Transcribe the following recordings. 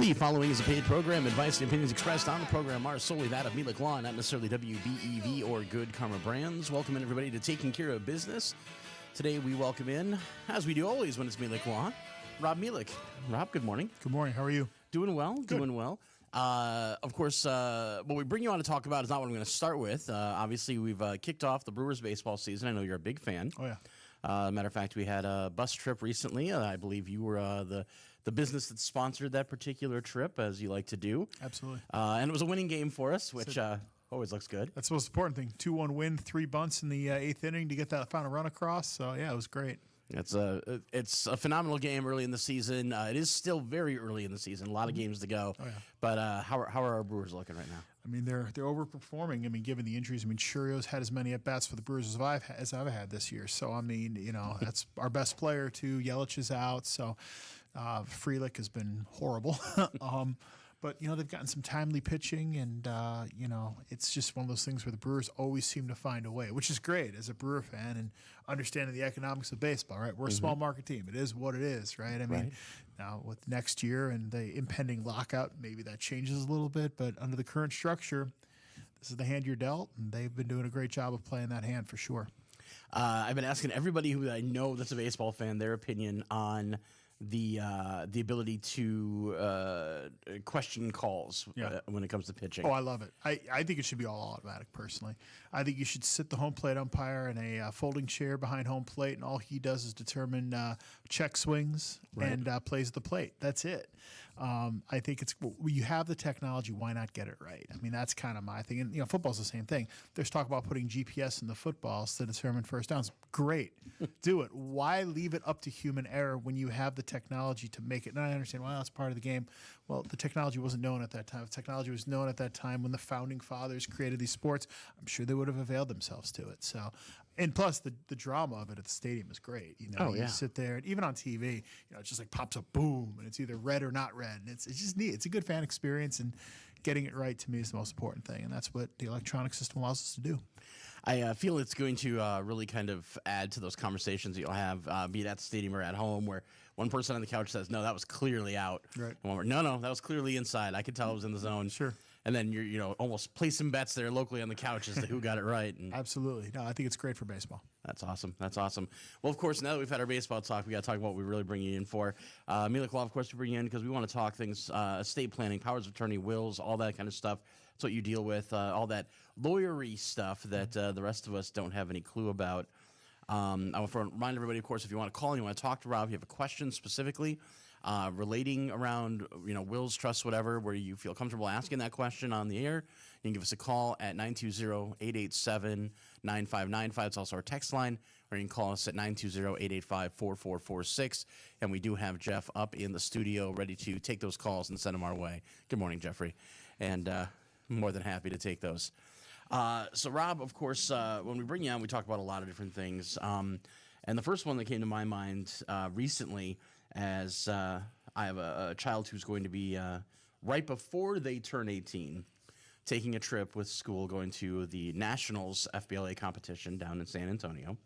The following is a paid program. Advice and opinions expressed on the program are solely that of Melick Law, not necessarily WBEV or Good Karma Brands. Welcome in, everybody, to Taking Care of Business. Today we welcome in, as we do always when it's Melick Law, Rob Melick. Rob, good morning. Good morning. How are you? Doing well. Doing well. Of course, what we bring you on to talk about is not what I'm going to start with. Obviously, we've kicked off the Brewers baseball season. I know you're a big fan. Oh, yeah. Matter of fact, we had a bus trip recently. I believe you were the business that sponsored that particular trip, as you like to do. Absolutely. And it was a winning game for us, which always looks good. That's the most important thing. 2-1 win, 3 bunts in the eighth inning to get that final run across. So, yeah, it was great. It's a phenomenal game early in the season. It is still very early in the season. A lot of games to go. Oh, yeah. But how are our Brewers looking right now? I mean, they're overperforming. I mean, given the injuries, I mean, Churio's had as many at-bats for the Brewers as I've had this year. So, I mean, you know, that's our best player, too. Yelich is out. So, Frelick has been horrible. But, you know, they've gotten some timely pitching, and, you know, it's just one of those things where the Brewers always seem to find a way, which is great as a Brewer fan and understanding the economics of baseball, right? We're a small market team. It is what it is, right? I mean, now with next year and the impending lockout, maybe that changes a little bit, but under the current structure, this is the hand you're dealt, and they've been doing a great job of playing that hand for sure. I've been asking everybody who I know that's a baseball fan their opinion on the ability to question calls when it comes to pitching. Oh, I love it. I think it should be all automatic, personally. I think you should sit the home plate umpire in a folding chair behind home plate, and all he does is determine check swings and plays the plate. That's it. I think you have the technology, why not get it right? I mean, that's kind of my thing. And, you know, football's the same thing. There's talk about putting GPS in the footballs to determine first downs. Great. Do it. Why leave it up to human error when you have the technology to make it? And I understand, well, that's part of the game. Well, the technology wasn't known at that time. If technology was known at that time when the founding fathers created these sports, I'm sure they would have availed themselves to it. So, and plus the drama of it at the stadium is great. You know, you sit there, and even on TV, you know, it just like pops up, boom, and it's either red or not red. And it's just neat. It's a good fan experience, and getting it right to me is the most important thing. And that's what the electronic system allows us to do. I feel it's going to really kind of add to those conversations that you'll have, be it at the stadium or at home, where one person on the couch says, "No, that was clearly out." Right. And one, "No, that was clearly inside. I could tell it was in the zone." Sure. And then you're, you know, almost placing bets there locally on the couch as to who got it right. And Absolutely. No, I think it's great for baseball. That's awesome. That's awesome. Well, of course, now that we've had our baseball talk, we got to talk about what we really bring you in for. Melick Law, of course, we bring you in because we want to talk things, estate planning, powers of attorney, wills, all that kind of stuff. That's what you deal with, all that lawyery stuff that the rest of us don't have any clue about. I want to remind everybody, of course, if you want to call and you want to talk to Rob, you have a question specifically relating around, you know, wills, trusts, whatever, where you feel comfortable asking that question on the air, you can give us a call at 920-887-9595. It's also our text line, or you can call us at 920-885-4446. And we do have Jeff up in the studio ready to take those calls and send them our way. Good morning, Jeffrey. And more than happy to take those. So, Rob, of course, when we bring you on, we talk about a lot of different things. And the first one that came to my mind recently, as I have a child who's going to be right before they turn 18, taking a trip with school, going to the Nationals FBLA competition down in San Antonio.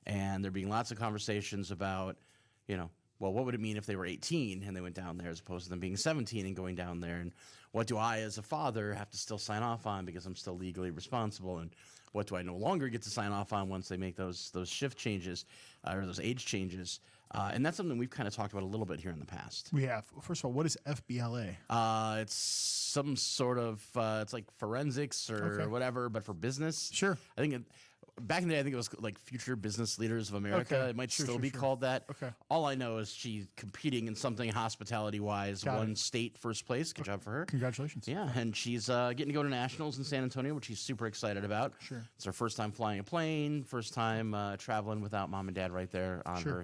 And there being lots of conversations about, you know, well, what would it mean if they were 18 and they went down there as opposed to them being 17 and going down there? And what do I, as a father, have to still sign off on because I'm still legally responsible? And what do I no longer get to sign off on once they make those shift changes or those age changes? And that's something we've kind of talked about a little bit here in the past. We have. First of all, what is FBLA? It's some sort of, it's like forensics or whatever, but for business. Sure. I think back in the day, I think it was like Future Business Leaders of America. Okay. It might still be called that. Okay. All I know is she's competing in something hospitality-wise, won state first place. Good job for her. Congratulations. Yeah, and she's getting to go to Nationals in San Antonio, which she's super excited about. Sure. It's her first time flying a plane, first time traveling without mom and dad right there on her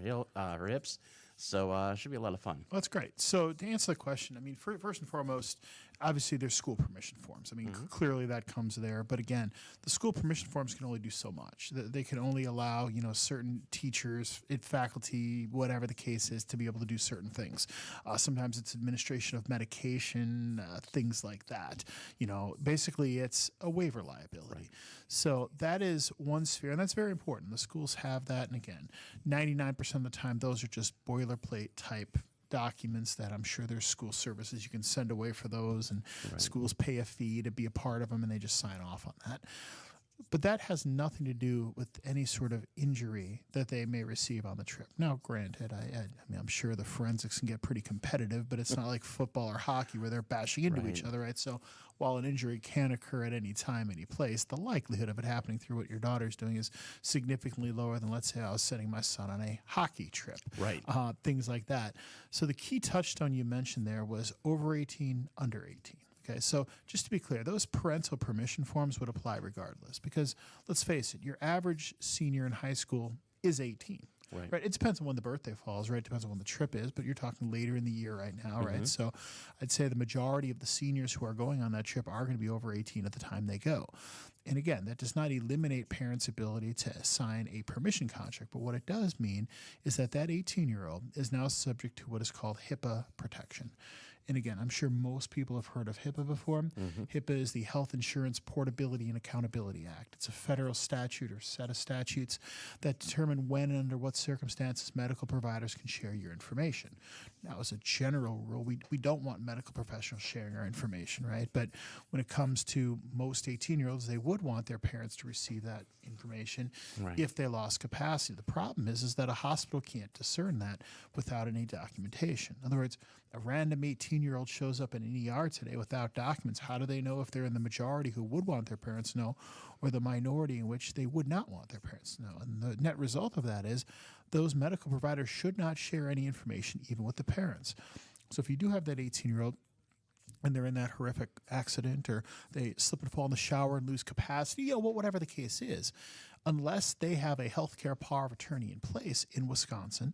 hips. So it should be a lot of fun. Well, that's great. So to answer the question, I mean, first and foremost, obviously there's school permission forms. I mean, clearly that comes there. But again, the school permission forms can only do so much. They can only allow, you know, certain teachers, faculty, whatever the case is, to be able to do certain things. Sometimes it's administration of medication, things like that. You know, basically it's a waiver liability. Right. So that is one sphere, and that's very important. The schools have that. And again, 99% of the time, those are just boilerplate type documents that I'm sure there's school services you can send away for those, and schools pay a fee to be a part of them, and they just sign off on that. But that has nothing to do with any sort of injury that they may receive on the trip. Now, granted, I mean, I'm sure the forensics can get pretty competitive, but it's not like football or hockey where they're bashing into each other, right? So while an injury can occur at any time, any place, the likelihood of it happening through what your daughter's doing is significantly lower than, let's say, I was sending my son on a hockey trip. Right. Things like that. So the key touchstone you mentioned there was over 18, under 18. Okay, so just to be clear, those parental permission forms would apply regardless, because let's face it, your average senior in high school is 18. Right. It depends on when the birthday falls, right? It depends on when the trip is, but you're talking later in the year right now, right? So I'd say the majority of the seniors who are going on that trip are going to be over 18 at the time they go. And again, that does not eliminate parents' ability to sign a permission contract, but what it does mean is that that 18-year-old is now subject to what is called HIPAA protection. And again, I'm sure most people have heard of HIPAA before. HIPAA is the Health Insurance Portability and Accountability Act. It's a federal statute or set of statutes that determine when and under what circumstances medical providers can share your information. Now, as a general rule, we don't want medical professionals sharing our information, right? But when it comes to most 18-year-olds, they would want their parents to receive that information if they lost capacity. The problem is that a hospital can't discern that without any documentation. In other words, a random 18-year-old shows up in an ER today without documents. How do they know if they're in the majority who would want their parents to know or the minority in which they would not want their parents to know? And the net result of that is those medical providers should not share any information even with the parents. So if you do have that 18-year-old and they're in that horrific accident or they slip and fall in the shower and lose capacity, whatever the case is, unless they have a healthcare power of attorney in place in Wisconsin,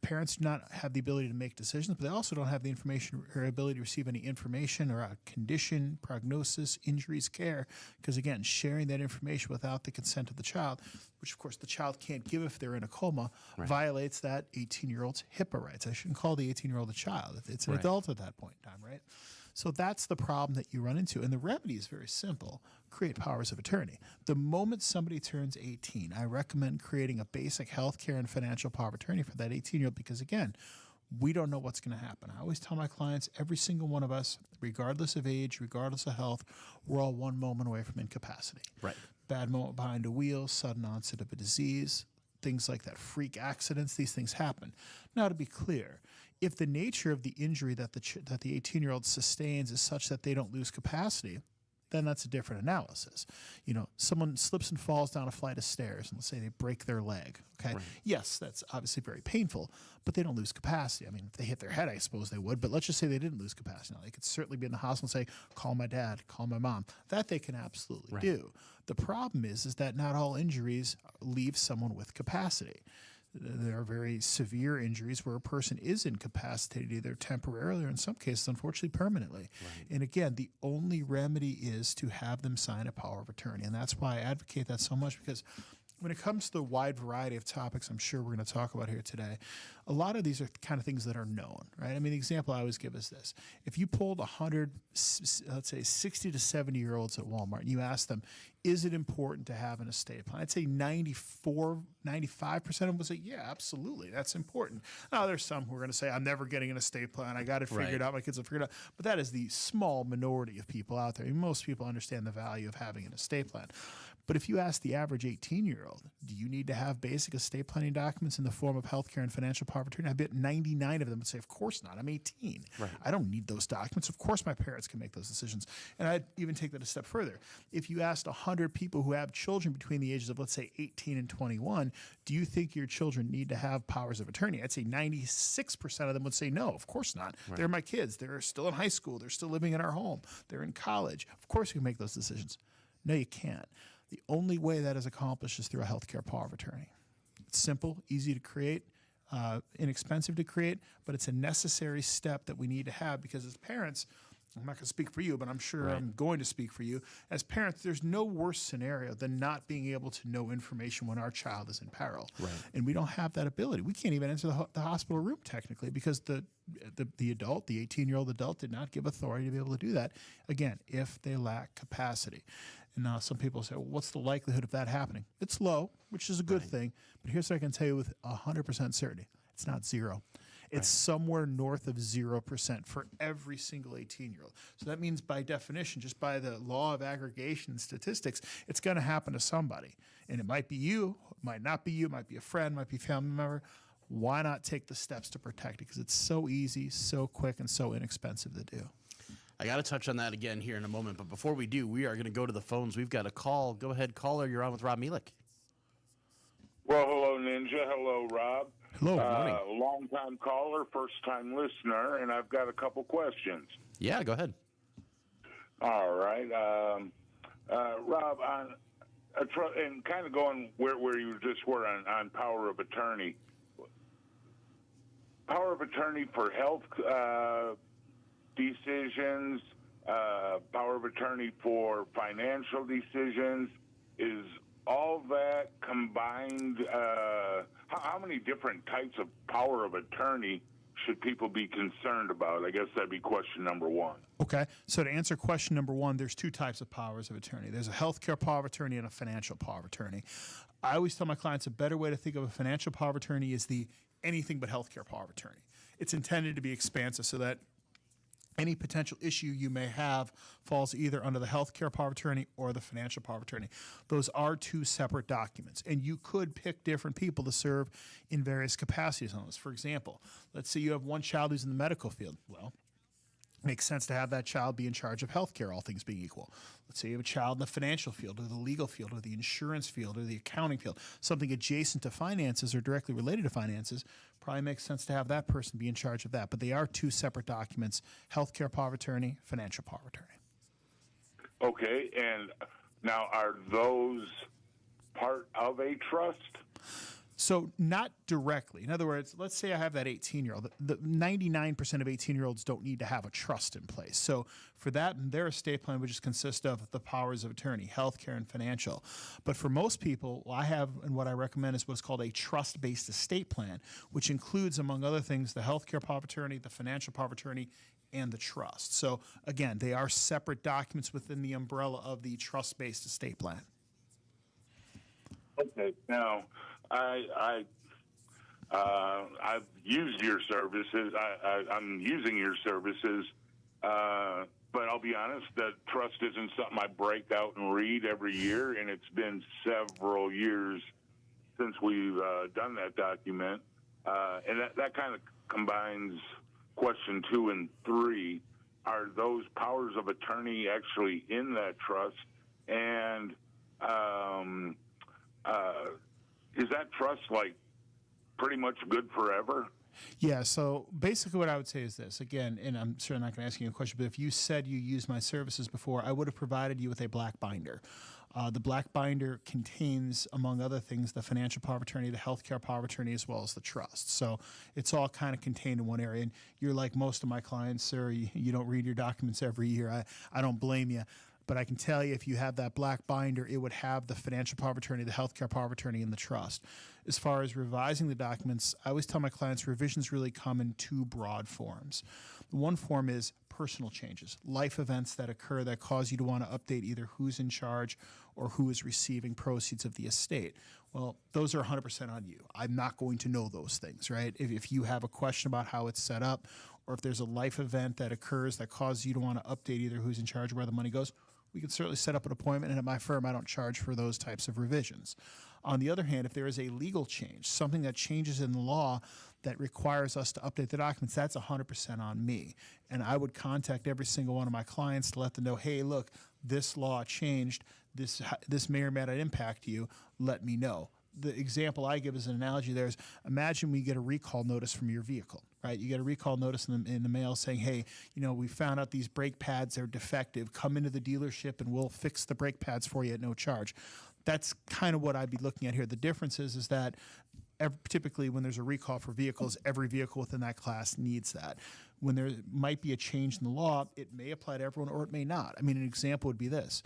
parents do not have the ability to make decisions, but they also don't have the information or ability to receive any information or a condition, prognosis, injuries, care, because again, sharing that information without the consent of the child, which of course the child can't give if they're in a coma, violates that 18-year-old's HIPAA rights. I shouldn't call the 18-year-old a child. It's an adult at that point in time, right? So that's the problem that you run into. And the remedy is very simple. Create powers of attorney. The moment somebody turns 18, I recommend creating a basic health care and financial power of attorney for that 18-year-old because, again, we don't know what's going to happen. I always tell my clients, every single one of us, regardless of age, regardless of health, we're all one moment away from incapacity. Right. Bad moment behind a wheel, sudden onset of a disease, things like that, freak accidents, these things happen. Now, to be clear, if the nature of the injury that the 18-year-old sustains is such that they don't lose capacity, then that's a different analysis. Someone slips and falls down a flight of stairs, and let's say they break their leg. Okay, yes, that's obviously very painful, but they don't lose capacity. I mean, if they hit their head, I suppose they would, but let's just say they didn't lose capacity. Now, they could certainly be in the hospital and say, call my dad, call my mom. That they can absolutely do. The problem is that not all injuries leave someone with capacity. There are very severe injuries where a person is incapacitated either temporarily or in some cases, unfortunately, permanently. And again, the only remedy is to have them sign a power of attorney. And that's why I advocate that so much, because when it comes to the wide variety of topics I'm sure we're going to talk about here today, a lot of these are the kind of things that are known, right? I mean, the example I always give is this. If you polled 100, let's say 60 to 70-year-olds at Walmart, and you asked them, is it important to have an estate plan? I'd say 95% of them would say, yeah, absolutely, that's important. Now, there's some who are going to say, I'm never getting an estate plan. I got it figured out. My kids have figured it out. But that is the small minority of people out there. I mean, most people understand the value of having an estate plan. But if you ask the average 18-year-old, do you need to have basic estate planning documents in the form of healthcare and financial power of attorney? I bet 99 of them would say, of course not. I'm 18. I don't need those documents. Of course my parents can make those decisions. And I'd even take that a step further. If you asked 100 people who have children between the ages of, let's say, 18 and 21, do you think your children need to have powers of attorney? I'd say 96% of them would say, no, of course not. They're my kids. They're still in high school. They're still living in our home. They're in college. Of course you can make those decisions. No, you can't. The only way that is accomplished is through a healthcare power of attorney. It's simple, easy to create, inexpensive to create, but it's a necessary step that we need to have because as parents, I'm not going to speak for you, but I'm sure I'm going to speak for you. As parents, there's no worse scenario than not being able to know information when our child is in peril. And we don't have that ability. We can't even enter the hospital room technically because the adult, the 18-year-old adult, did not give authority to be able to do that, again, if they lack capacity. And now some people say, well, what's the likelihood of that happening? It's low, which is a good thing. But here's what I can tell you with 100% certainty. It's not zero. It's somewhere north of 0% for every single 18-year-old. So that means by definition, just by the law of aggregation and statistics, it's going to happen to somebody. And it might be you, it might not be you, it might be a friend, might be a family member. Why not take the steps to protect it? Because it's so easy, so quick, and so inexpensive to do. I got to touch on that again here in a moment. But before we do, we are going to go to the phones. We've got a call. Go ahead, caller. You're on with Rob Melick. Well, hello, Ninja. Hello, Rob. Hello. Morning. Long-time caller, first-time listener, and I've got a couple questions. Yeah, go ahead. All right. Rob, and kind of going where you just were on power of attorney. Power of attorney for health decisions, power of attorney for financial decisions, is all that combined? How many different types of power of attorney should people be concerned about? I guess that'd be question number one. Okay, so to answer question number one, there's two types of powers of attorney. There's a healthcare power of attorney and a financial power of attorney. I always tell my clients a better way to think of a financial power of attorney is the anything but healthcare power of attorney. It's intended to be expansive so that any potential issue you may have falls either under the healthcare power of attorney or the financial power of attorney. Those are two separate documents, and you could pick different people to serve in various capacities on those. For example, let's say you have one child who's in the medical field. Well, it makes sense to have that child be in charge of healthcare, all things being equal. Let's say you have a child in the financial field or the legal field or the insurance field or the accounting field, something adjacent to finances or directly related to finances. Probably makes sense to have that person be in charge of that. But they are two separate documents, healthcare power of attorney, financial power of attorney. Okay, and now are those part of a trust? So not directly. In other words, let's say I have that 18-year-old. The 99% of 18-year-olds don't need to have a trust in place. So for that, their estate plan would just consist of the powers of attorney, healthcare, and financial. But for most people, I have, and what I recommend is what's called a trust-based estate plan, which includes, among other things, the healthcare power of attorney, the financial power of attorney, and the trust. So again, they are separate documents within the umbrella of the trust-based estate plan. Okay, now I've used your services. I'm using your services, but I'll be honest, that trust isn't something I break out and read every year, and it's been several years since we've done that document, and that kind of combines question 2 and 3. Are those powers of attorney actually in that trust, and is that trust like pretty much good forever? Yeah, so basically what I would say is this. Again, and I'm sure I'm not going to ask you a question, but if you said you used my services before, I would have provided you with a black binder. The black binder contains, among other things, the financial power of attorney, the healthcare power of attorney, as well as the trust. So it's all kind of contained in one area. And you're like most of my clients, sir, you don't read your documents every year. I don't blame you. But I can tell you, if you have that black binder, it would have the financial power of attorney, the healthcare power of attorney, and the trust. As far as revising the documents, I always tell my clients revisions really come in two broad forms. One form is personal changes, life events that occur that cause you to want to update either who's in charge or who is receiving proceeds of the estate. Well, those are 100% on you. I'm not going to know those things, right? If you have a question about how it's set up, or if there's a life event that occurs that causes you to want to update either who's in charge or where the money goes, we can certainly set up an appointment, and at my firm, I don't charge for those types of revisions. On the other hand, if there is a legal change, something that changes in the law that requires us to update the documents, that's 100% on me. And I would contact every single one of my clients to let them know, hey, look, this law changed, this may or may not impact you, let me know. The example I give as an analogy there is, imagine we get a recall notice from your vehicle, right? You get a recall notice in the mail saying, hey, we found out these brake pads are defective. Come into the dealership and we'll fix the brake pads for you at no charge. That's kind of what I'd be looking at here. The difference is that typically when there's a recall for vehicles, every vehicle within that class needs that. When there might be a change in the law, it may apply to everyone or it may not. I mean, an example would be this.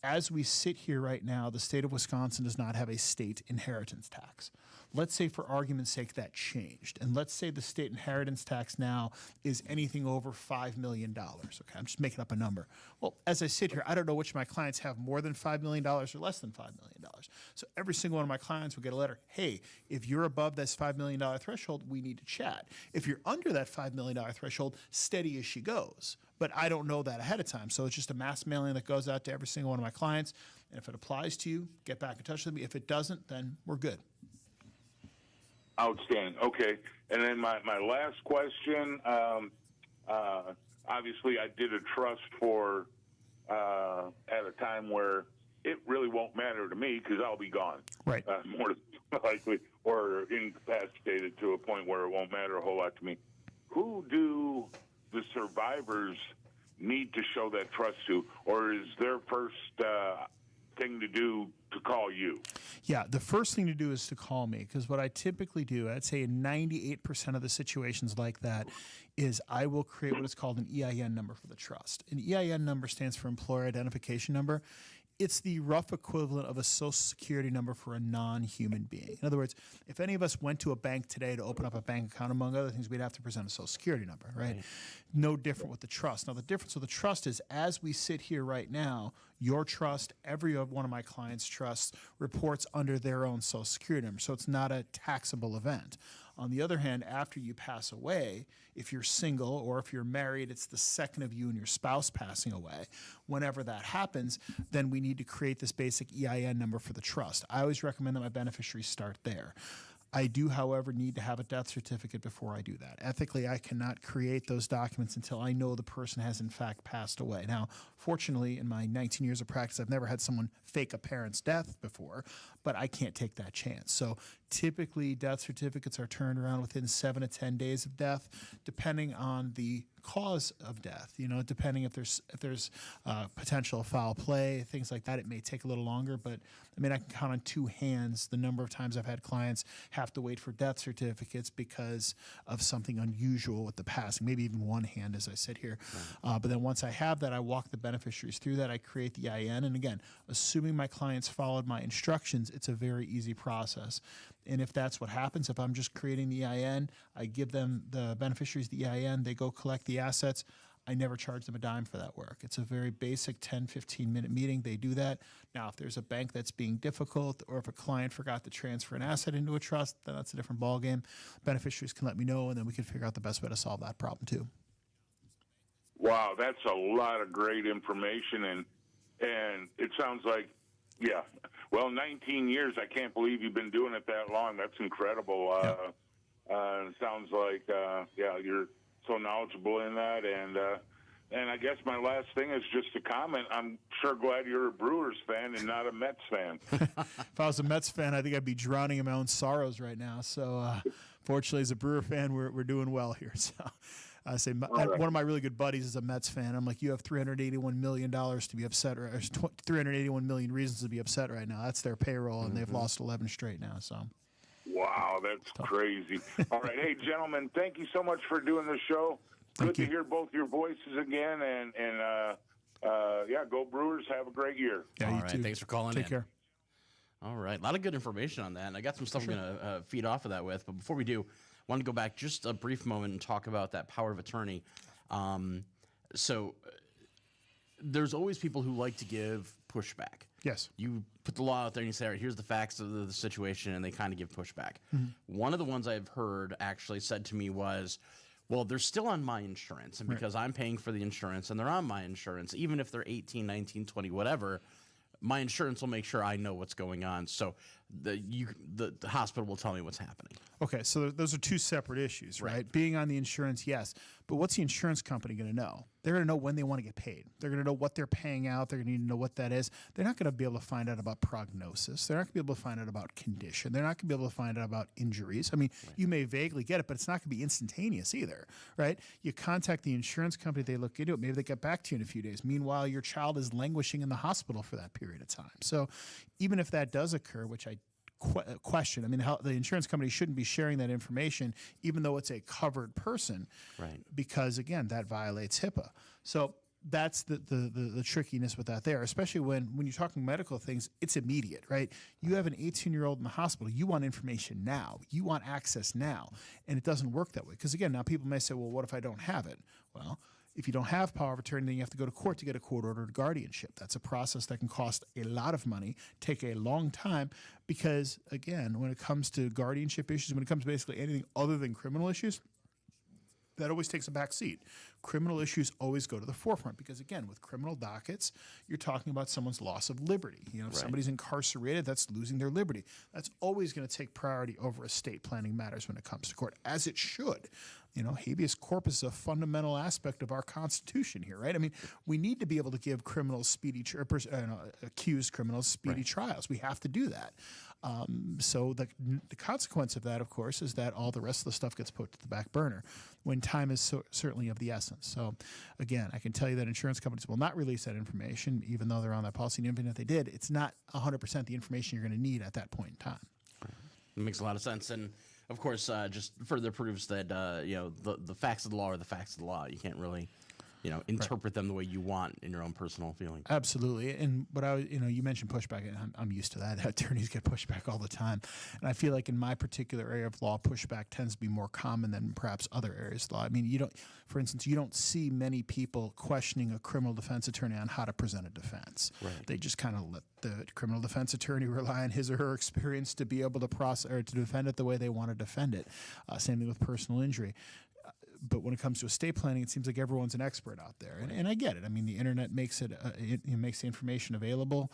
As we sit here right now, the state of Wisconsin does not have a state inheritance tax. Let's say for argument's sake that changed. And let's say the state inheritance tax now is anything over $5 million. Okay, I'm just making up a number. Well, as I sit here, I don't know which of my clients have more than $5 million or less than $5 million. So every single one of my clients will get a letter, hey, if you're above this $5 million threshold, we need to chat. If you're under that $5 million threshold, steady as she goes. But I don't know that ahead of time. So it's just a mass mailing that goes out to every single one of my clients. And if it applies to you, get back in touch with me. If it doesn't, then we're good. Outstanding. Okay. And then my last question, obviously I did a trust for at a time where it really won't matter to me because I'll be gone. Right. More likely, or incapacitated to a point where it won't matter a whole lot to me. Who do the survivors need to show that trust to, or is their first thing to do to call you? Yeah, the first thing to do is to call me, because what I typically do, I'd say in 98% of the situations like that, is I will create what is called an EIN number for the trust. An EIN number stands for Employer Identification Number. It's the rough equivalent of a Social Security number for a non-human being. In other words, if any of us went to a bank today to open up a bank account, among other things, we'd have to present a Social Security number, right? No different with the trust. Now, the difference with the trust is, as we sit here right now, your trust, every one of my clients' trusts, reports under their own Social Security number, so it's not a taxable event. On the other hand, after you pass away, if you're single or if you're married, it's the second of you and your spouse passing away. Whenever that happens, then we need to create this basic EIN number for the trust. I always recommend that my beneficiaries start there. I do, however, need to have a death certificate before I do that. Ethically, I cannot create those documents until I know the person has in fact passed away. Now, fortunately, in my 19 years of practice, I've never had someone fake a parent's death before, but I can't take that chance. So typically, death certificates are turned around within 7 to 10 days of death, depending on the cause of death. You know, depending if there's potential foul play, things like that, it may take a little longer. But I mean, I can count on two hands the number of times I've had clients have to wait for death certificates because of something unusual with the passing. Maybe even one hand, as I sit here. Right. But then once I have that, I walk the beneficiaries through that. I create the EIN, and again, assuming my clients followed my instructions, it's a very easy process. And if that's what happens, if I'm just creating the EIN, I give them, the beneficiaries, the EIN, they go collect the assets. I never charge them a dime for that work. It's a very basic 10, 15-minute meeting. They do that. Now, if there's a bank that's being difficult, or if a client forgot to transfer an asset into a trust, then that's a different ballgame. Beneficiaries can let me know, and then we can figure out the best way to solve that problem too. Wow, that's a lot of great information, and it sounds like, yeah, well, 19 years. I can't believe you've been doing it that long. That's incredible. It sounds like, yeah, you're so knowledgeable in that, and I guess my last thing is just a comment. I'm sure glad you're a Brewers fan and not a Mets fan. If I was a Mets fan, I think I'd be drowning in my own sorrows right now. So, fortunately, as a Brewer fan, we're doing well here. So, I say one of my really good buddies is a Mets fan. I'm like, you have $381 million to be upset, or 381 million reasons to be upset right now. That's their payroll, and they've lost 11 straight now. So. Wow, that's crazy. All right. Hey, gentlemen, thank you so much for doing the show. Good to hear both your voices again. And yeah, go Brewers. Have a great year. Yeah, all right. Too. Thanks for calling in. Take care. All right. A lot of good information on that. And I got some stuff I'm going to feed off of that with. But before we do, I want to go back just a brief moment and talk about that power of attorney. So there's always people who like to give pushback. Yes. You put the law out there and you say, all right, here's the facts of the situation, and they kind of give pushback. One of the ones I've heard actually said to me was, well, they're still on my insurance, and because I'm paying for the insurance and they're on my insurance, even if they're 18, 19, 20, whatever, my insurance will make sure I know what's going on. So the hospital will tell me what's happening. Okay, so those are two separate issues, right? Being on the insurance, yes. But what's the insurance company going to know? They're going to know when they want to get paid. They're going to know what they're paying out. They're going to need to know what that is. They're not going to be able to find out about prognosis. They're not going to be able to find out about condition. They're not going to be able to find out about injuries. I mean, you may vaguely get it, but it's not going to be instantaneous either, right? You contact the insurance company, they look into it. Maybe they get back to you in a few days. Meanwhile, your child is languishing in the hospital for that period of time. So even if that does occur, which I question. I mean, the insurance company shouldn't be sharing that information, even though it's a covered person, because again, that violates HIPAA. So that's the trickiness with that there, especially when you're talking medical things, it's immediate, right? You have an 18-year-old in the hospital. You want information now. You want access now. And it doesn't work that way. Because, again, now people may say, well, what if I don't have it? Well, if you don't have power of attorney, then you have to go to court to get a court-ordered guardianship. That's a process that can cost a lot of money, take a long time, because, again, when it comes to guardianship issues, when it comes to basically anything other than criminal issues, that always takes a back seat. Criminal issues always go to the forefront because, again, with criminal dockets, you're talking about someone's loss of liberty. You know, if somebody's incarcerated, that's losing their liberty. That's always going to take priority over estate planning matters when it comes to court, as it should. You know, habeas corpus is a fundamental aspect of our Constitution here, right? I mean, we need to be able to give criminals accused criminals speedy trials. We have to do that. So the consequence of that, of course, is that all the rest of the stuff gets put to the back burner when time is certainly of the essence. So, again, I can tell you that insurance companies will not release that information, even though they're on that policy. And even if they did, it's not 100% the information you're going to need at that point in time. It makes a lot of sense. And, of course, just further proves that, the facts of the law are the facts of the law. You can't really, interpret them the way you want in your own personal feeling. Absolutely. And you mentioned pushback, and I'm used to that. Attorneys get pushback all the time. And I feel like in my particular area of law, pushback tends to be more common than perhaps other areas of law. I mean, for instance, you don't see many people questioning a criminal defense attorney on how to present a defense. Right. They just kind of let the criminal defense attorney rely on his or her experience to be able to process or to defend it the way they want to defend it. Same thing with personal injury. But when it comes to estate planning, it seems like everyone's an expert out there, and I get it. I mean, the internet makes it makes the information available.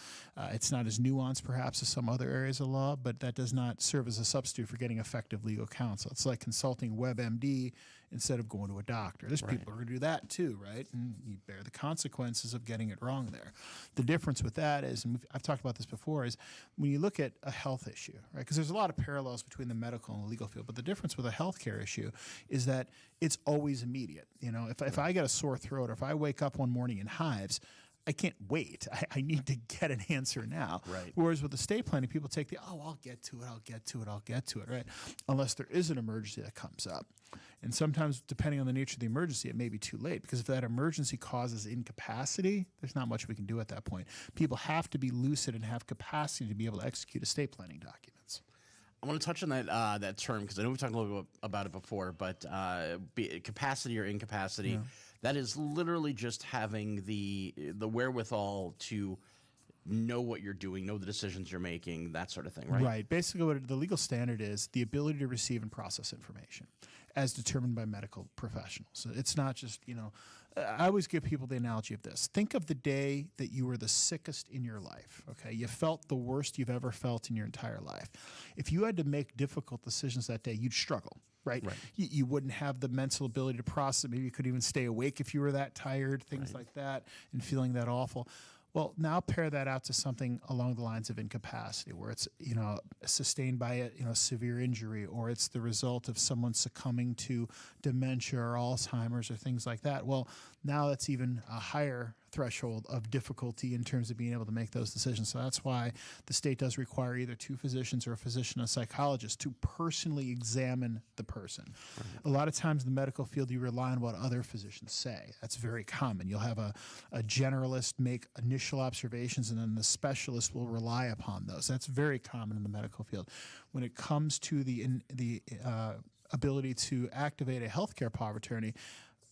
It's not as nuanced, perhaps, as some other areas of law, but that does not serve as a substitute for getting effective legal counsel. It's like consulting WebMD instead of going to a doctor. There's people who are going to do that too, right? And you bear the consequences of getting it wrong there. The difference with that is, and I've talked about this before, is when you look at a health issue, right? Because there's a lot of parallels between the medical and the legal field, but the difference with a healthcare issue is that it's always immediate. You know, if I get a sore throat or if I wake up one morning in hives, I can't wait. I need to get an answer now. Right. Whereas with estate planning, people take I'll get to it, right? Unless there is an emergency that comes up. And sometimes, depending on the nature of the emergency, it may be too late, because if that emergency causes incapacity, there's not much we can do at that point. People have to be lucid and have capacity to be able to execute estate planning documents. I want to touch on that term, because I know we've talked a little bit about it before, but capacity or incapacity, that is literally just having the wherewithal to know what you're doing, know the decisions you're making, that sort of thing, right? Right. Basically, what the legal standard is, the ability to receive and process information as determined by medical professionals. So it's not just, I always give people the analogy of this. Think of the day that you were the sickest in your life, okay? You felt the worst you've ever felt in your entire life. If you had to make difficult decisions that day, you'd struggle. Right. You wouldn't have the mental ability to process. Maybe you couldn't even stay awake if you were that tired, things like that, and feeling that awful. Well, now pair that out to something along the lines of incapacity, where it's, sustained by a severe injury, or it's the result of someone succumbing to dementia or Alzheimer's or things like that. Well, now that's even a higher threshold of difficulty in terms of being able to make those decisions. So that's why the state does require either two physicians or a physician and a psychologist to personally examine the person. A lot of times in the medical field, you rely on what other physicians say. That's very common. You'll have a generalist make initial observations, and then the specialist will rely upon those. That's very common in the medical field. When it comes to the ability to activate a healthcare power of attorney,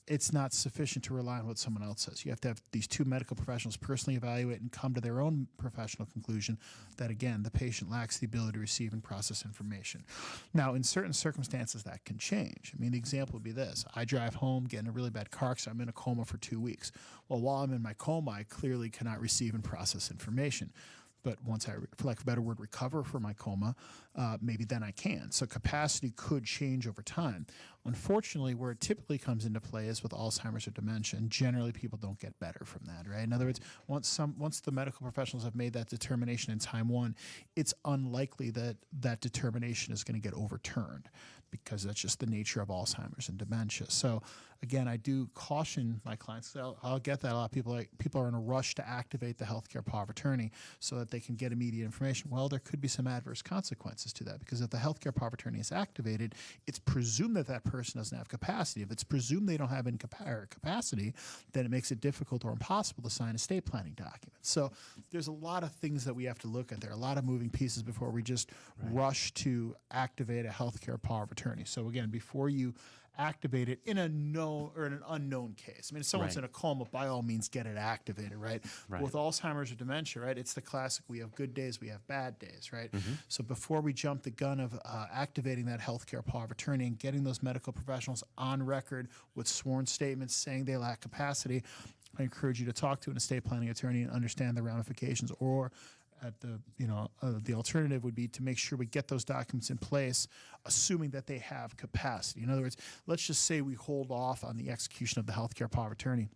it's not sufficient to rely on what someone else says. You have to have these two medical professionals personally evaluate and come to their own professional conclusion that, again, the patient lacks the ability to receive and process information. Now, in certain circumstances, that can change. I mean, the example would be this. I drive home, get in a really bad car accident. I'm in a coma for 2 weeks. Well, while I'm in my coma, I clearly cannot receive and process information. But once I, for lack of a better word, recover from my coma, maybe then I can. So capacity could change over time. Unfortunately, where it typically comes into play is with Alzheimer's or dementia, and generally people don't get better from that, right? In other words, once the medical professionals have made that determination in time one, it's unlikely that that determination is going to get overturned, because that's just the nature of Alzheimer's and dementia. So again, I do caution my clients. I'll get that a lot of people are in a rush to activate the healthcare power of attorney so that they can get immediate information. Well, there could be some adverse consequences to that, because if the healthcare power of attorney is activated, it's presumed that that person doesn't have capacity. If it's presumed they don't have capacity, then it makes it difficult or impossible to sign estate planning documents. So there's a lot of things that we have to look at there, a lot of moving pieces before we just rush to activate a healthcare power of attorney. So again, before you activate it in a known or in an unknown case. I mean, if someone's in a coma, by all means get it activated, right? But with Alzheimer's or dementia, right, it's the classic, we have good days, we have bad days, right? So before we jump the gun of activating that healthcare power of attorney and getting those medical professionals on record with sworn statements saying they lack capacity, I encourage you to talk to an estate planning attorney and understand the ramifications, or at the alternative would be to make sure we get those documents in place, assuming that they have capacity. In other words, let's just say we hold off on the execution of the healthcare power of attorney.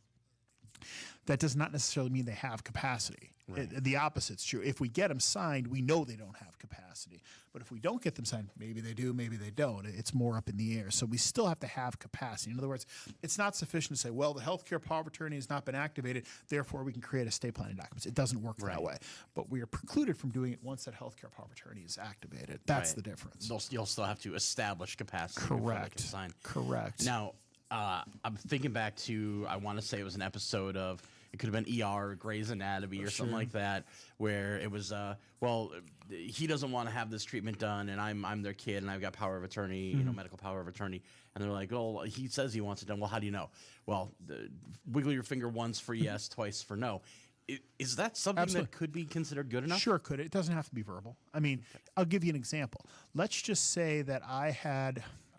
That does not necessarily mean they have capacity. The opposite's true. If we get them signed, we know they don't have capacity. But if we don't get them signed, maybe they do, maybe they don't. It's more up in the air. So we still have to have capacity. In other words, it's not sufficient to say, well, the healthcare power of attorney has not been activated, therefore we can create estate planning documents. It doesn't work that way. But we are precluded from doing it once that healthcare power of attorney is activated. That's the difference. You'll still have to establish capacity before they can sign. Correct. Now, I'm thinking back to, I want to say it was an episode of, it could have been ER, Grey's Anatomy, or something like that, where it was, well, he doesn't want to have this treatment done, and I'm their kid, and I've got power of attorney, medical power of attorney, and they're like, oh, he says he wants it done. Well, how do you know? Well, wiggle your finger once for yes, twice for no. Is that something that could be considered good enough? Sure, could. It doesn't have to be verbal. I mean, I'll give you an example. Let's just say that I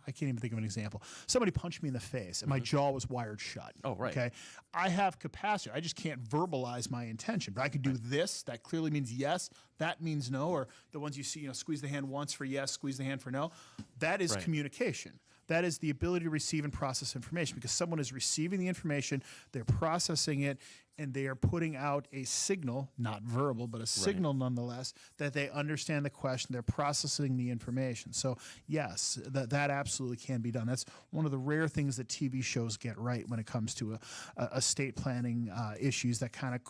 can't even think of an example. Somebody punched me in the face and my jaw was wired shut. Oh, right. Okay. I have capacity. I just can't verbalize my intention. But I could do this. That clearly means yes. That means no. Or the ones you see, squeeze the hand once for yes, squeeze the hand for no. That is communication. That is the ability to receive and process information, because someone is receiving the information, they're processing it, and they are putting out a signal, not verbal, but a signal nonetheless, that they understand the question, they're processing the information. So yes, that absolutely can be done. That's one of the rare things that TV shows get right when it comes to estate planning issues that kind of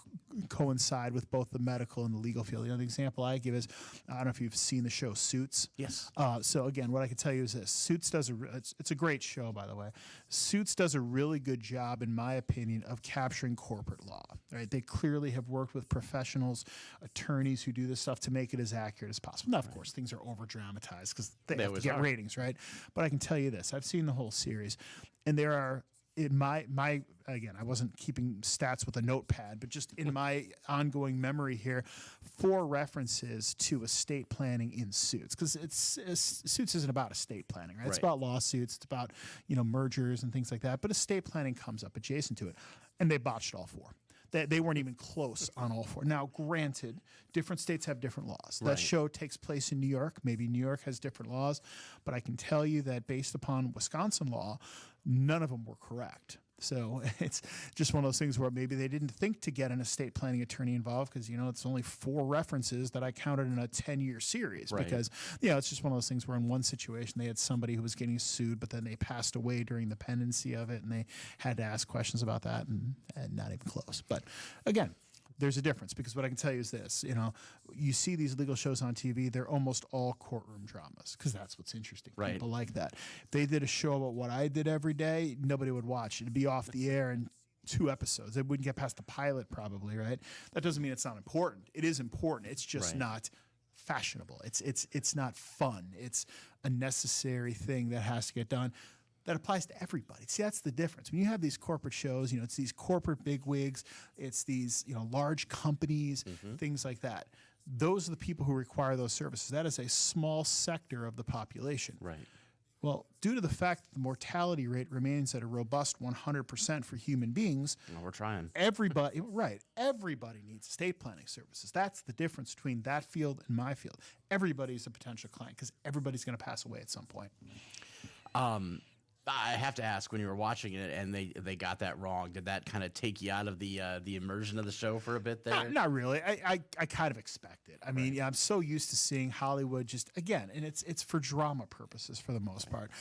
coincide with both the medical and the legal field. The example I give is, I don't know if you've seen the show Suits. Yes. So again, what I can tell you is this: Suits does it's a great show, by the way. Suits does a really good job, in my opinion, of capturing corporate law. Right? They clearly have worked with professionals, attorneys who do this stuff to make it as accurate as possible. Now, of course, things are over dramatized because they have to get ratings, right? But I can tell you this: I've seen the whole series, and there are, in my again, I wasn't keeping stats with a notepad, but just in my ongoing memory here, 4 references to estate planning in Suits, because Suits isn't about estate planning, right? It's about lawsuits, it's about mergers and things like that. But estate planning comes up adjacent to it, and they botched all 4. They weren't even close on all 4. Now, granted, different states have different laws. That show takes place in New York. Maybe New York has different laws, but I can tell you that based upon Wisconsin law, none of them were correct. So it's just one of those things where maybe they didn't think to get an estate planning attorney involved, because it's only 4 references that I counted in a 10-year series. Because it's just one of those things where in one situation they had somebody who was getting sued, but then they passed away during the pendency of it, and they had to ask questions about that, and not even close. But again, there's a difference, because what I can tell you is this: you see these legal shows on TV, they're almost all courtroom dramas, because that's what's interesting. People like that. If they did a show about what I did every day, nobody would watch. It'd be off the air in 2 episodes. It wouldn't get past the pilot, probably, right? That doesn't mean it's not important. It is important. It's just not fashionable. It's not fun. It's a necessary thing that has to get done. That applies to everybody. See, that's the difference. When you have these corporate shows, it's these corporate bigwigs, it's these large companies, things like that. Those are the people who require those services. That is a small sector of the population. Right. Well, due to the fact that the mortality rate remains at a robust 100% for human beings, we're trying. Everybody needs estate planning services. That's the difference between that field and my field. Everybody's a potential client, because everybody's going to pass away at some point. I have to ask, when you were watching it and they got that wrong, did that kind of take you out of the immersion of the show for a bit there? Not really. I kind of expect it. I mean, yeah, I'm so used to seeing Hollywood just again, and it's for drama purposes for the most part.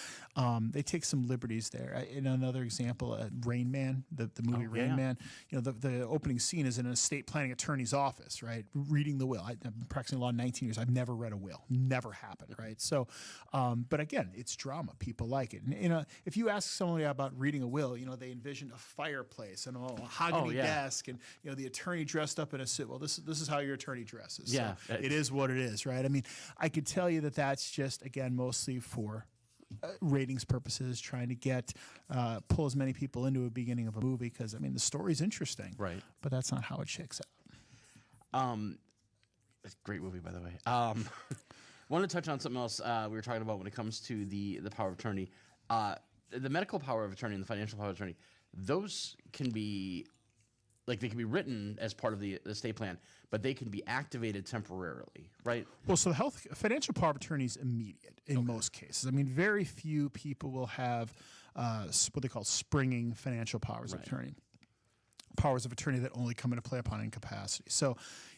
They take some liberties there. In another example, Rain Man, the movie Rain Man. You know, the opening scene is in an estate planning attorney's office, right, reading the will. I've been practicing law 19 years. I've never read a will. Never happened, right? So, but again, it's drama. People like it. And, you know, if you ask somebody about reading a will, you know, they envision a fireplace and a mahogany desk, and you know, the attorney dressed up in a suit. Well, this is how your attorney dresses. Yeah, so it is what it is, right? I mean, I could tell you that that's just again mostly for ratings purposes, trying to get pull as many people into a beginning of a movie, because I mean the story's interesting, right? But that's not how it shakes out. It's a great movie, by the way. Want to touch on something else we were talking about when it comes to the power of attorney. The medical power of attorney and the financial power of attorney, those can be, like, they can be written as part of the estate plan, but they can be activated temporarily, right? Well, so the financial power of attorney is immediate in most cases. I mean, very few people will have what they call springing financial powers of attorney. Powers of attorney that only come into play upon incapacity. So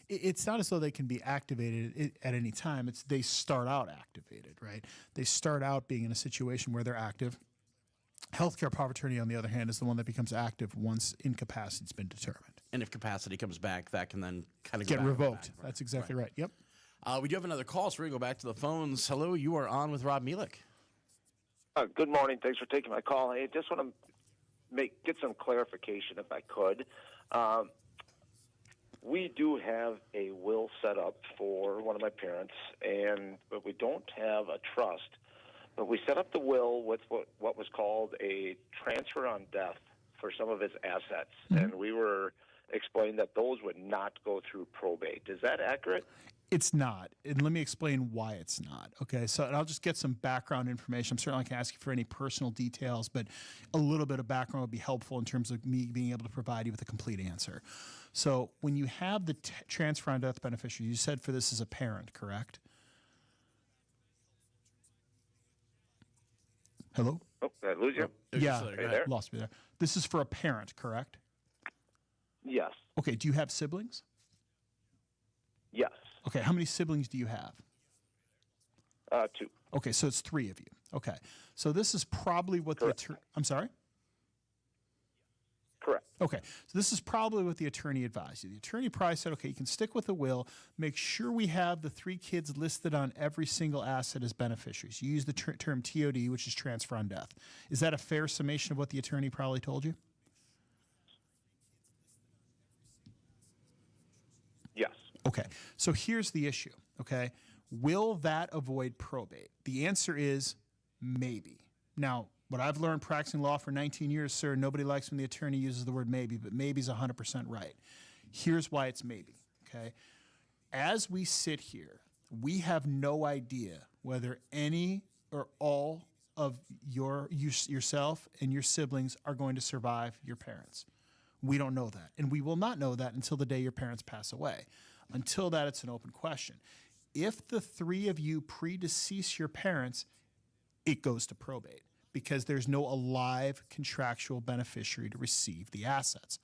it's not as though they can be activated at any time. They start out activated, right? They start out being in a situation where they're active. Healthcare power of attorney, on the other hand, is the one that becomes active once incapacity's been determined. And if capacity comes back, that can then kind of get revoked. That's exactly right. Yep. We do have another call, so we're going to go back to the phones. Hello, you are on with Rob Melick. Good morning. Thanks for taking my call. I just want to get some clarification, if I could. We do have a will set up for one of my parents, but we don't have a trust. But we set up the will with what was called a transfer on death for some of his assets, and we were explained that those would not go through probate. Is that accurate? It's not, and let me explain why it's not. Okay, so and I'll just get some background information. I'm certainly not going to ask you for any personal details, but a little bit of background would be helpful in terms of me being able to provide you with a complete answer. So when you have the transfer on death beneficiary, you said for this as a parent, correct? Hello? Oh, did I lose you? Yeah, there? lost me there. This is for a parent, correct? Yes. Okay, do you have siblings? Yes. Okay, how many siblings do you have? 2. Okay, so it's 3 of you. Okay, so this is probably what Correct. I'm sorry? Correct. Okay, so this is probably what the attorney advised you. The attorney probably said, okay, you can stick with the will, make sure we have the 3 kids listed on every single asset as beneficiaries. You use the term TOD, which is transfer on death. Is that a fair summation of what the attorney probably told you? Yes. Okay, so here's the issue, okay? Will that avoid probate? The answer is maybe. Now, what I've learned practicing law for 19 years, sir, nobody likes when the attorney uses the word maybe, but maybe is 100% right. Here's why it's maybe, okay? As we sit here, we have no idea whether any or all of yourself and your siblings are going to survive your parents. We don't know that, and we will not know that until the day your parents pass away. Until that, it's an open question. If the 3 of you predecease your parents, it goes to probate, because there's no alive contractual beneficiary to receive the assets.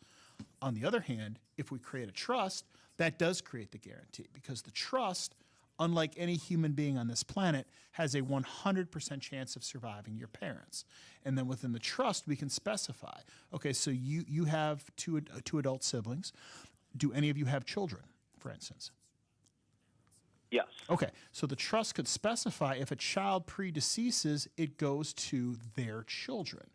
On the other hand, if we create a trust, that does create the guarantee, because the trust, unlike any human being on this planet, has a 100% chance of surviving your parents. And then within the trust, we can specify, okay, so you have two adult siblings. Do any of you have children, for instance? Yes. Okay, so the trust could specify if a child predeceases, it goes to their children,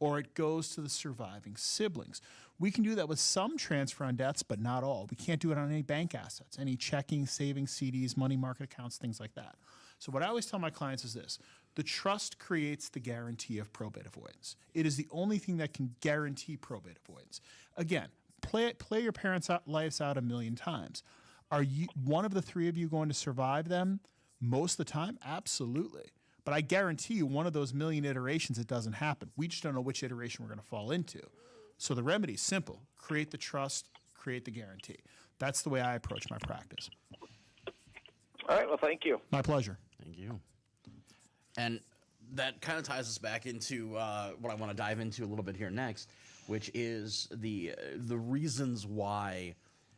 or it goes to the surviving siblings. We can do that with some transfer on deaths, but not all. We can't do it on any bank assets, any checking, savings, CDs, money market accounts, things like that. So what I always tell my clients is this: the trust creates the guarantee of probate avoidance. It is the only thing that can guarantee probate avoidance. Again, play your parents' lives out a million times. Are you one of the 3 of you going to survive them most of the time? Absolutely. But I guarantee you, one of those million iterations, it doesn't happen. We just don't know which iteration we're going to fall into. So the remedy is simple: create the trust, create the guarantee. That's the way I approach my practice. All right. Well, thank you. My pleasure. Thank you. And that kind of ties us back into what I want to dive into a little bit here next, which is the reasons why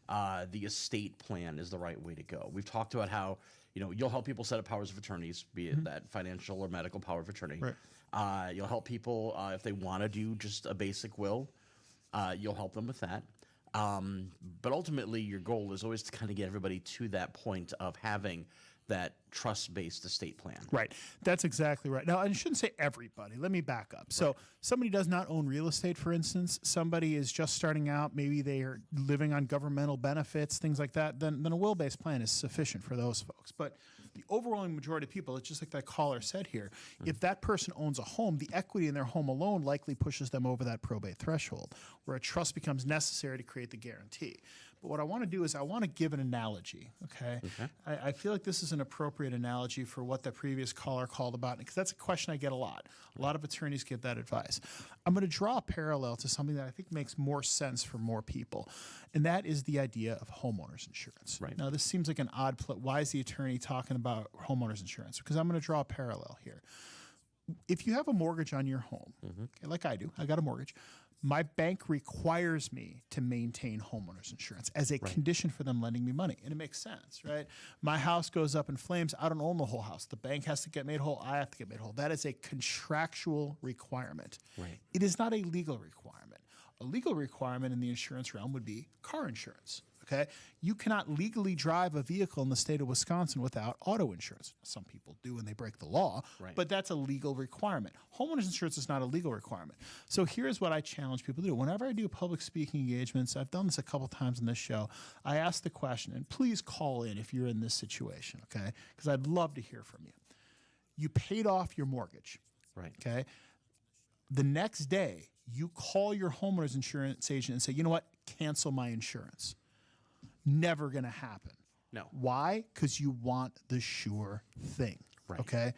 the estate plan is the right way to go. We've talked about how you'll help people set up powers of attorneys, be it that financial or medical power of attorney. Right. You'll help people if they want to do just a basic will. You'll help them with that. But ultimately, your goal is always to kind of get everybody to that point of having that trust-based estate plan. Right. That's exactly right. Now, I shouldn't say everybody. Let me back up. So somebody does not own real estate, for instance. Somebody is just starting out. Maybe they are living on governmental benefits, things like that. Then a will-based plan is sufficient for those folks. But the overwhelming majority of people, it's just like that caller said here, if that person owns a home, the equity in their home alone likely pushes them over that probate threshold, where a trust becomes necessary to create the guarantee. But what I want to do is I want to give an analogy, okay? I feel like this is an appropriate analogy for what the previous caller called about, because that's a question I get a lot. A lot of attorneys give that advice. I'm going to draw a parallel to something that I think makes more sense for more people, and that is the idea of homeowners insurance. Right. Now, this seems like an odd why is the attorney talking about homeowners insurance? Because I'm going to draw a parallel here. If you have a mortgage on your home, okay, like I do, I got a mortgage, my bank requires me to maintain homeowners insurance as a condition for them lending me money. And it makes sense, right? My house goes up in flames. I don't own the whole house. The bank has to get made whole. I have to get made whole. That is a contractual requirement. Right. It is not a legal requirement. A legal requirement in the insurance realm would be car insurance. Okay, you cannot legally drive a vehicle in the state of Wisconsin without auto insurance. Some people do when they break the law, but that's a legal requirement. Homeowners insurance is not a legal requirement. So here's what I challenge people to do. Whenever I do public speaking engagements, I've done this a couple times in this show, I ask the question, and please call in if you're in this situation, okay? Because I'd love to hear from you. You paid off your mortgage, okay? The next day, you call your homeowners insurance agent and say, you know what, cancel my insurance. Never going to happen. No. Why? Because you want the sure thing. Okay?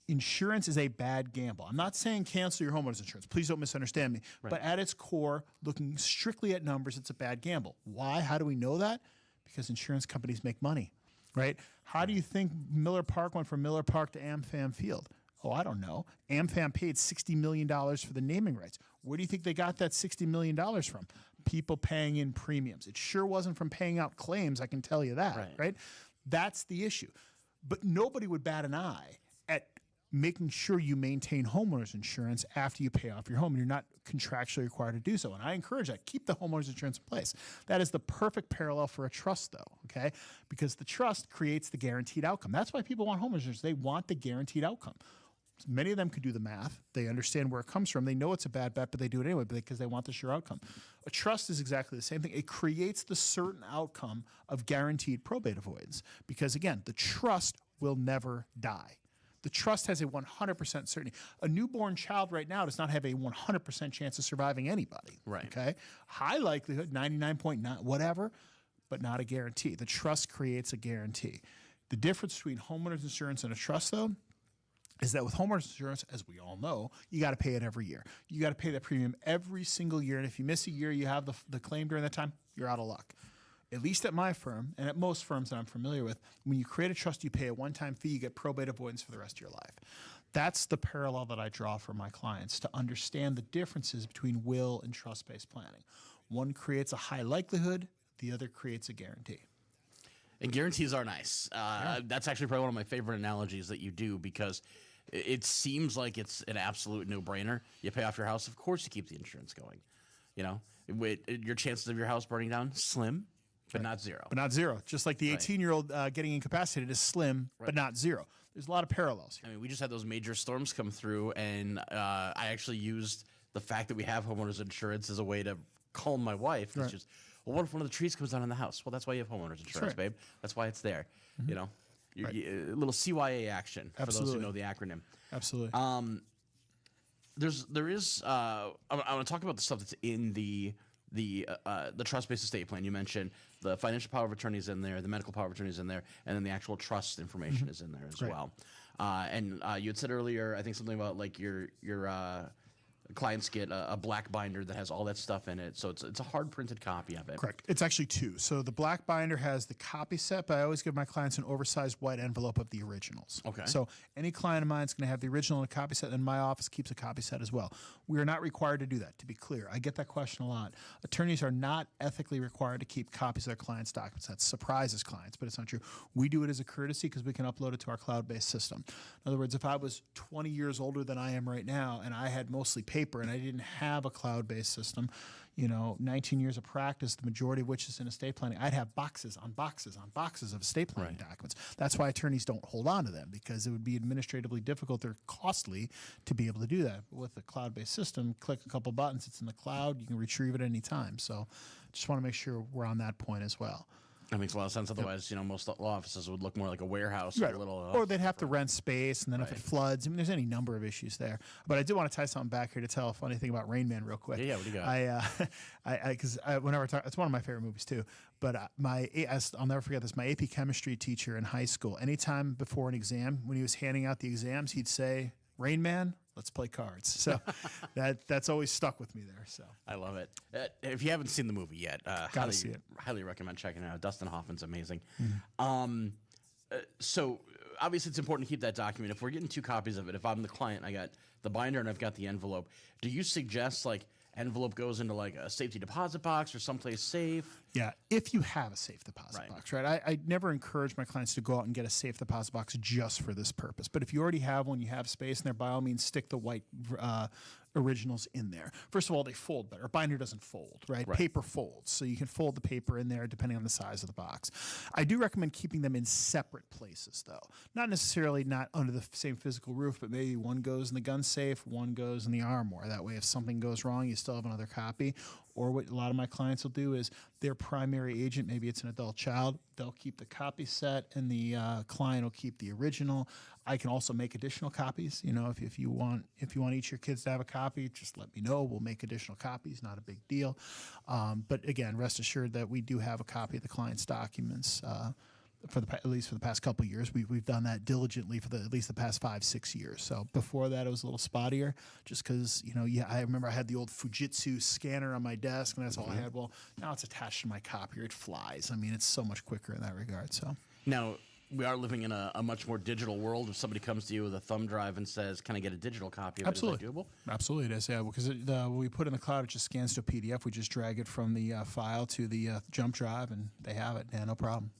Insurance is a bad gamble. I'm not saying cancel your homeowner's insurance. Please don't misunderstand me. But at its core, looking strictly at numbers, it's a bad gamble. Why? How do we know that? Because insurance companies make money, right? How do you think Miller Park went from Miller Park to AmFam Field? Oh, I don't know. AmFam paid $60 million for the naming rights. Where do you think they got that $60 million from? People paying in premiums. It sure wasn't from paying out claims, I can tell you that, right? That's the issue. But nobody would bat an eye at making sure you maintain homeowners insurance after you pay off your home, and you're not contractually required to do so. And I encourage that. Keep the homeowners insurance in place. That is the perfect parallel for a trust, though, okay? Because the trust creates the guaranteed outcome. That's why people want homeowners insurance. They want the guaranteed outcome. Many of them can do the math. They understand where it comes from. They know it's a bad bet, but they do it anyway because they want the sure outcome. A trust is exactly the same thing. It creates the certain outcome of guaranteed probate avoidance because, again, the trust will never die. The trust has a 100% certainty. A newborn child right now does not have a 100% chance of surviving anybody. Okay? High likelihood, 99.9, whatever, but not a guarantee. The trust creates a guarantee. The difference between homeowners insurance and a trust, though, is that with homeowners insurance, as we all know, you got to pay it every year. You got to pay that premium every single year. And if you miss a year, you have the claim during that time, you're out of luck. At least at my firm, and at most firms that I'm familiar with, when you create a trust, you pay a one-time fee, you get probate avoidance for the rest of your life. That's the parallel that I draw for my clients to understand the differences between will and trust-based planning. One creates a high likelihood, the other creates a guarantee. And guarantees are nice. That's actually probably one of my favorite analogies that you do because it seems like it's an absolute no-brainer. You pay off your house, of course you keep the insurance going. You know, your chances of your house burning down, slim, but not zero. But not zero. Just like the 18-year-old getting incapacitated is slim, but not zero. There's a lot of parallels here. I mean, we just had those major storms come through, and I actually used the fact that we have homeowners insurance as a way to calm my wife. It's just, well, what if one of the trees comes down in the house? Well, that's why you have homeowners insurance, babe. That's why it's there. You know, a little CYA action for those who know the acronym. Absolutely. There is. I want to talk about the stuff that's in the trust-based estate plan. You mentioned the financial power of attorney is in there, the medical power of attorney is in there, and then the actual trust information is in there as well. And you had said earlier, I think something about like your clients get a black binder that has all that stuff in it. So it's a hard printed copy of it. Correct. It's actually two. So the black binder has the copy set, but I always give my clients an oversized white envelope of the originals. Okay. So any client of mine is going to have the original and a copy set, and my office keeps a copy set as well. We are not required to do that, to be clear. I get that question a lot. Attorneys are not ethically required to keep copies of their clients' documents. That surprises clients, but it's not true. We do it as a courtesy because we can upload it to our cloud-based system. In other words, if I was 20 years older than I am right now and I had mostly paper and I didn't have a cloud-based system, 19 years of practice, the majority of which is in estate planning, I'd have boxes on boxes on boxes of estate planning documents. That's why attorneys don't hold on to them, because it would be administratively difficult or costly to be able to do that. But with a cloud-based system, click a couple buttons, it's in the cloud, you can retrieve it any time. So just want to make sure we're on that point as well. That makes a lot of sense. Otherwise, most law offices would look more like a warehouse. Right. Or, a little, or they'd have to rent space, and then if it floods, there's any number of issues there. But I do want to tie something back here to tell a funny thing about Rain Man real quick. Yeah, what do you got? Because whenever I talk, it's one of my favorite movies too. But I'll never forget this. My AP chemistry teacher in high school, anytime before an exam, when he was handing out the exams, he'd say, "Rain Man, let's play cards." So that's always stuck with me there. So I love it. If you haven't seen the movie yet, see it. Highly recommend checking it out. Dustin Hoffman's amazing. Mm-hmm. So obviously it's important to keep that document. If we're getting two copies of it, if I'm the client, I got the binder and I've got the envelope. Do you suggest envelope goes into a safety deposit box or someplace safe? Yeah, if you have a safe deposit box, right? I never encourage my clients to go out and get a safe deposit box just for this purpose. But if you already have one, you have space in there, by all means, stick the white originals in there. First of all, they fold better. A binder doesn't fold, right? Paper folds, so you can fold the paper in there depending on the size of the box. I do recommend keeping them in separate places, though. Not necessarily not under the same physical roof, but maybe one goes in the gun safe, one goes in the armoire. That way, if something goes wrong, you still have another copy. Or what a lot of my clients will do is their primary agent, maybe it's an adult child, they'll keep the copy set and the client will keep the original. I can also make additional copies. If you want each of your kids to have a copy, just let me know. We'll make additional copies. Not a big deal. But again, rest assured that we do have a copy of the client's documents. At least for the past couple of years, we've done that diligently for at least the past 5-6 years. So before that, it was a little spottier, just because I remember I had the old Fujitsu scanner on my desk, and that's all I had. Well, now it's attached to my copier; it flies. I mean, it's so much quicker in that regard. So now we are living in a much more digital world. If somebody comes to you with a thumb drive and says, "Can I get a digital copy of it?" Absolutely. Is that doable? Absolutely, it is. Yeah, because when we put it in the cloud, it just scans to a PDF. We just drag it from the file to the jump drive, and they have it. Yeah, no problem.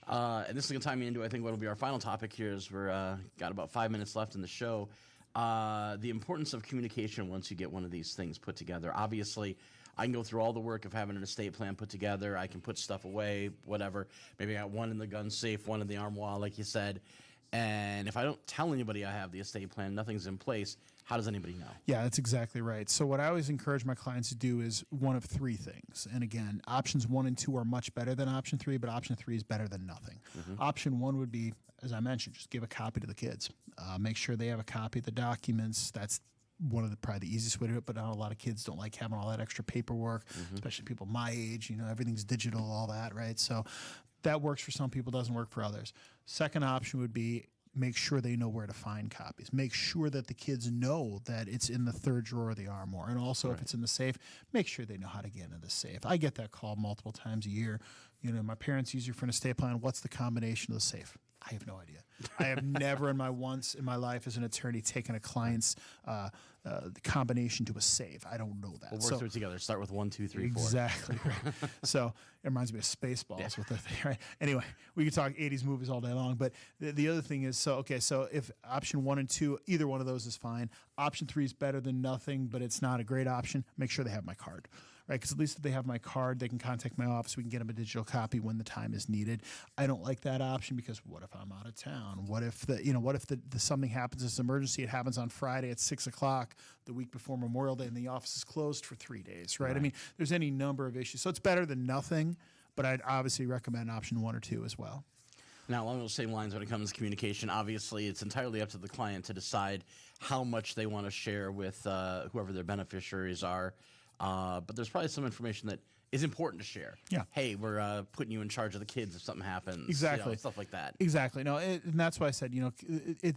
And this is going to tie me into, I think, what will be our final topic here, as we're got about 5 minutes left in the show. The importance of communication once you get one of these things put together. Obviously, I can go through all the work of having an estate plan put together. I can put stuff away, whatever. Maybe I got one in the gun safe, one in the armoire, like you said. And if I don't tell anybody I have the estate plan, nothing's in place, how does anybody know? Yeah, that's exactly right. So what I always encourage my clients to do is one of three things. And again, options 1 and 2 are much better than option 3, but option 3 is better than nothing. Option 1 would be, as I mentioned, just give a copy to the kids. Make sure they have a copy of the documents. That's one of probably the easiest way to do it, but not a lot of kids don't like having all that extra paperwork, especially people my age. Everything's digital, all that, right? So that works for some people, doesn't work for others. Second option would be make sure they know where to find copies. Make sure that the kids know that it's in the third drawer of the armoire. And also, if it's in the safe, make sure they know how to get into the safe. I get that call multiple times a year. My parents use you for an estate plan. What's the combination of the safe? I have no idea. I have never once in my life as an attorney taken a client's combination to a safe. I don't know that. We'll work through it together. Start with 1, 2, 3, 4. Exactly. Right. So it reminds me of Spaceballs with the thing, right? Anyway, we could talk 80s movies all day long. But the other thing is, so if option 1 and 2, either one of those is fine. Option 3 is better than nothing, but it's not a great option. Make sure they have my card. Right, because at least if they have my card, they can contact my office. We can get them a digital copy when the time is needed. I don't like that option because what if I'm out of town? What if something happens as an emergency? It happens on Friday at 6:00, the week before Memorial Day, and the office is closed for 3 days. Right? I mean, there's any number of issues, so it's better than nothing. But I'd obviously recommend option 1 or 2 as well. Now, along those same lines, when it comes to communication, obviously it's entirely up to the client to decide how much they want to share with whoever their beneficiaries are. But there's probably some information that is important to share. Yeah. Hey, we're putting you in charge of the kids if something happens. Exactly. Stuff like that. Exactly. No, and that's why I said,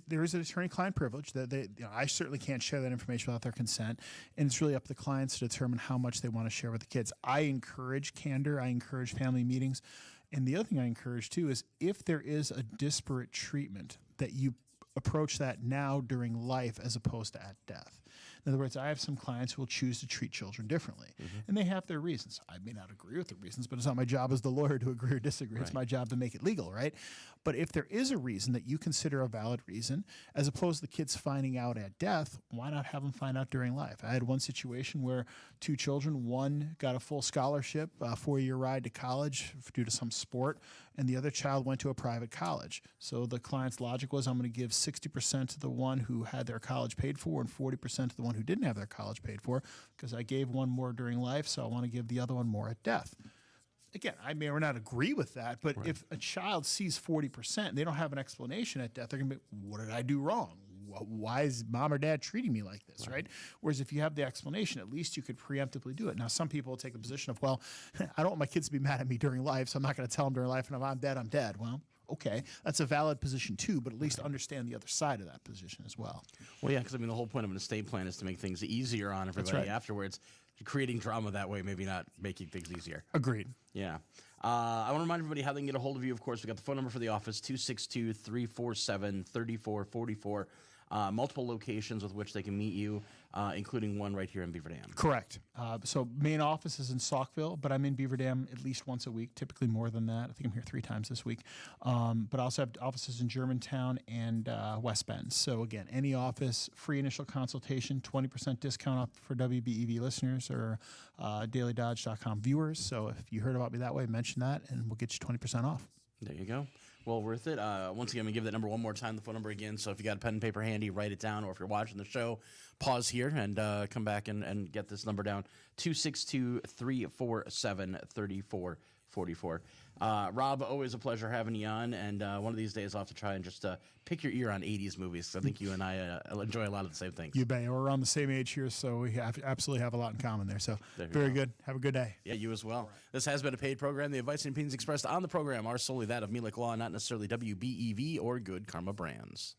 there is an attorney-client privilege that I certainly can't share that information without their consent, and it's really up to the clients to determine how much they want to share with the kids. I encourage candor. I encourage family meetings, and the other thing I encourage too is if there is a disparate treatment, that you approach that now during life as opposed to at death. In other words, I have some clients who will choose to treat children differently, and they have their reasons. I may not agree with the reasons, but it's not my job as the lawyer to agree or disagree. It's my job to make it legal, right? But if there is a reason that you consider a valid reason, as opposed to the kids finding out at death, why not have them find out during life? I had one situation where two children, one got a full scholarship, a 4-year ride to college due to some sport, and the other child went to a private college. So the client's logic was, I'm going to give 60% to the one who had their college paid for and 40% to the one who didn't have their college paid for, because I gave one more during life, so I want to give the other one more at death. Again, I may or not agree with that, but if a child sees 40% and they don't have an explanation at death, they're going to be, what did I do wrong? Why is mom or dad treating me like this, right? Whereas if you have the explanation, at least you could preemptively do it. Now, some people will take a position of, well, I don't want my kids to be mad at me during life, so I'm not going to tell them during life, and if I'm dead, I'm dead. Well, okay, that's a valid position too, but at least understand the other side of that position as well. Well, yeah, because the whole point of an estate plan is to make things easier on everybody afterwards. Creating drama that way, maybe not making things easier. Agreed. Yeah. I want to remind everybody how they can get a hold of you. Of course, we got the phone number for the office, 262-347-3444. Multiple locations with which they can meet you, including one right here in Beaver Dam. Correct. So main office is in Saukville, but I'm in Beaver Dam at least once a week, typically more than that. I think I'm here 3 times this week. But I also have offices in Germantown and West Bend. So again, any office, free initial consultation, 20% discount off for WBEV listeners or dailydodge.com viewers. So if you heard about me that way, mention that, and we'll get you 20% off. There you go. Well worth it. Once again, I'm going to give that number one more time, the phone number again. So if you got a pen and paper handy, write it down. Or if you're watching the show, pause here and come back and get this number down, 262-347-3444. Rob, always a pleasure having you on. And one of these days I'll have to try and just pick your ear on 80s movies. I think you and I enjoy a lot of the same things. You bet. We're around the same age here, so we absolutely have a lot in common there. So very good. Have a good day. Yeah, you as well. Right. This has been a paid program. The advice and opinions expressed on the program are solely that of Melick Law, not necessarily WBEV or Good Karma Brands.